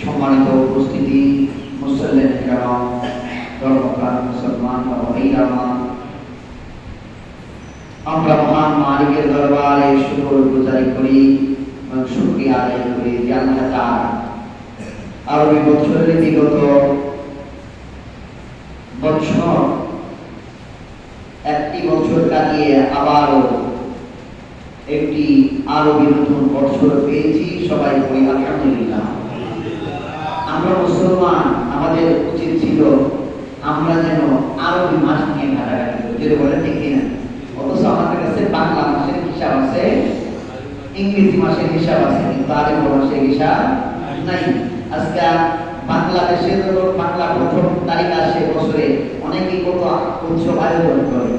সম্মানিত উপস্থিতি, মুসল্লিন কিরাম, ধর্মপ্রাণ মুসলমান ভাইরা, আমরা মহান মালিকের দরবারে শুকরগুজারি করি এবং শুকরিয়া আদায় করি যে আল্লাহ তাআলা আরবি বছরের বিগত বছর একটি বছর কাটিয়ে আবারও একটি আরবি নতুন বছর পেয়েছি। সবাই বলি আলহামদুলিল্লাহ। আমরা মুসলমান, আমাদের উচিত ছিল আমরা যেন আরবি মাস নিয়ে ঘাটাঘাটি করি, যদি বলে ঠিক কিনা। অথচ আমাদের কাছে বাংলা মাসের হিসাব আছে, ইংরেজি মাসের হিসাব আছে, কিন্তু আরবি মাসের হিসাব নাই। আজকে বাংলাদেশে বাংলা প্রথম তারিখ আসে বছরে, অনেকেই কত উৎসব আয়োজন করে,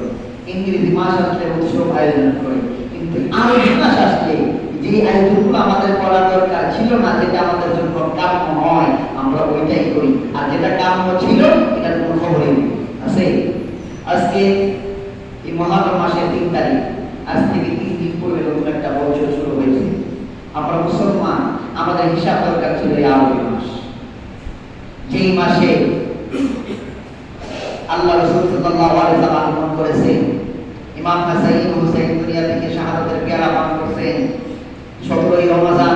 ইংরেজি মাস আসলে উৎসব আয়োজন করে, কিন্তু আরবি মাস আসলে যে আয়োজনগুলো আমাদের করা দরকার ছিল না, যেটা আমাদের জন্য কাম্য নয়, আমরা ওইটাই করি। আর যেটা কাম্য ছিল এটার কোনো খবরই আছে। আজকে এই মহারম মাসের 3 তারিখ, আজ থেকে 3 দিন পরে নতুন একটা বছর শুরু হয়েছে। আমরা মুসলমান, আমাদের হিসাব দরকার ছিল এই আরবি মাস, যেই মাসে আল্লাহ রাসূল সাল্লাল্লাহু আলাইহি ওয়াসাল্লাম আগমন করেছেন। ইমাম হাসান হুসাইন দুনিয়া থেকে শাহাদাতের পেয়ালা পান করেছেন। 17ই রমজান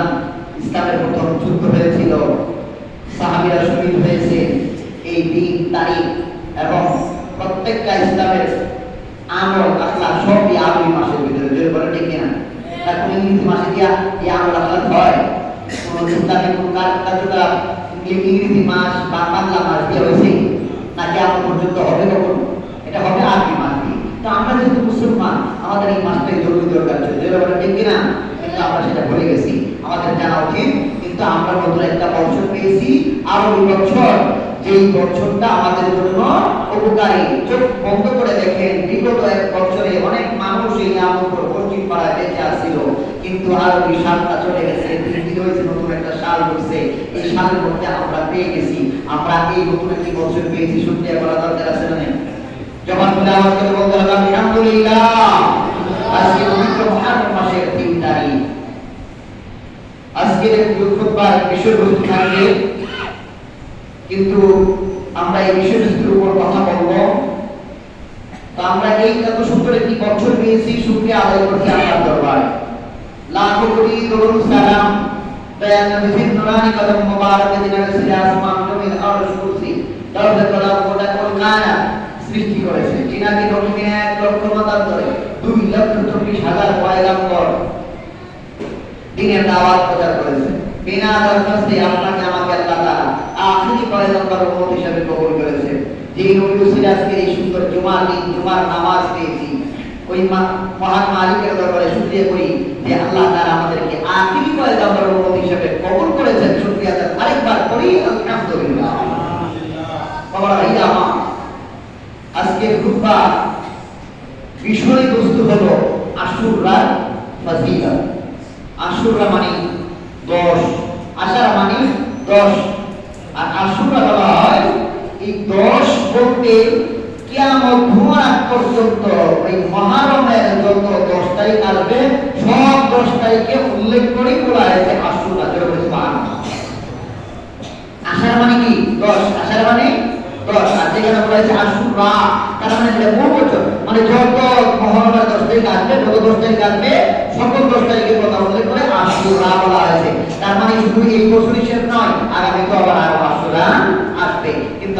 ইসলামের প্রথম যুদ্ধ হয়েছিল, সাহাবীরা শহীদ হয়েছে। এই দিন, তারিখ এবং প্রত্যেকটা ইসলামের আমল আখলাক সবই আরবি মাসের ভিতরে, যদি বলে ঠিক কিনা। এখন ইংরেজি মাসে দিয়া এই আমল আখলাক হয়? কোন ইসলামের কোন কার্যকলাপ ইংরেজি মাস বা বাংলা মাস দিয়ে হয়েছে নাকি আমার পর্যন্ত হবে? কখন এটা হবে? আরবি মাস দিয়ে। তো আমরা যেহেতু মুসলমান, আমাদের এই মাসটাই জরুরি দরকার ছিল, যদি বলে ঠিক কিনা। কিন্তু আমরা সেটা ভুলে গেছি, আমাদের জানা উচিত। কিন্তু আমরা নতুন একটা বছর পেয়েছি, আরবি বছর, যেই বছরটা আমাদের জন্য উপকারী। চোখ বন্ধ করে দেখেন, বিগত 1 বছরে অনেক মানুষ এই নাম উপর পশ্চিম পাড়ায় বেঁচে আসছিল, কিন্তু আরবি সালটা চলে গেছে, তৃতীয় হয়েছে, নতুন একটা সাল হচ্ছে। এই সালের মধ্যে আমরা পেয়ে গেছি, আমরা এই নতুন একটি বছর পেয়েছি। শুকরিয়া করা দরকার আছে না? জবান খুলে আওয়াজ করে বলতে হবে আলহামদুলিল্লাহ। আজকে পবিত্র মহারম মাসের 3 তারিখ। আজকের খুতবার বিষয়বস্তু থাকবে, কিন্তু আমরা এই বিষয়বস্তুর উপর কথা বলবো। তো আমরা এই এত সুন্দর একটি বছর পেয়েছি, শুকরিয়া আদায় করছি আল্লাহর দরবারে। লাখো কোটি দরুদ সালাম দয়াল নবীর নুরানি কদম মোবারক দিনের সিরা আসমান জমিন আরশ কুরসি দরজা করা গোটা কলকাতা সৃষ্টি করেছে, যিনাকে নবীকে 1 লক্ষ মাতার ধরে 2,40,000 পয়গাম্বর দিনের দাওয়াত প্রচার করেছে। বিনা দরখাস্তে আপনাকে আমাকে আল্লাহ তাআলা আখেরি পয়গাম্বর উম্মত হিসেবে কবুল করেছে। যেই নবী রসূল আজকে এই সুন্দর জুমার দিন জুমার নামাজ পেয়েছি, ওই মহান মালিকের দরবারে শুকরিয়া করি যে আল্লাহ তাআলা আমাদেরকে আখেরি পয়গাম্বর উম্মত হিসেবে কবুল করেছেন। শুকরিয়া আরেকবার করি আলহামদুলিল্লাহ। বাবা ভাইরা, আজকের খুতবা বিষয়বস্তু হলো আশুরা ফজিলত। আশুরা মানে 10, আশারা মানে 10, আর আশুরা বলা হয় এই 10 বলতে কিয়ামত ধোঁয়ার আগ পর্যন্ত ওই মহারমের যত 10 তারিখ আসবে সব 10 তারিখে উল্লেখ করে বলা হয়েছে আশুরা। যেরকম সুবহানাল্লাহ। আশারা মানে কি? 10, আশারা মানে 10, আর যেখানে বলা হয়েছে আশুরা তার মানে এটা বহু বছর, মানে যত মহরমের 10 তারিখ আসবে, যত 10 তারিখ আসবে, সকল 10 তারিখের কথা উল্লেখ করে আশুরা বলা হয়েছে। তার মানে শুধু এই বছরই শেষ নয়, আগামী তো আবার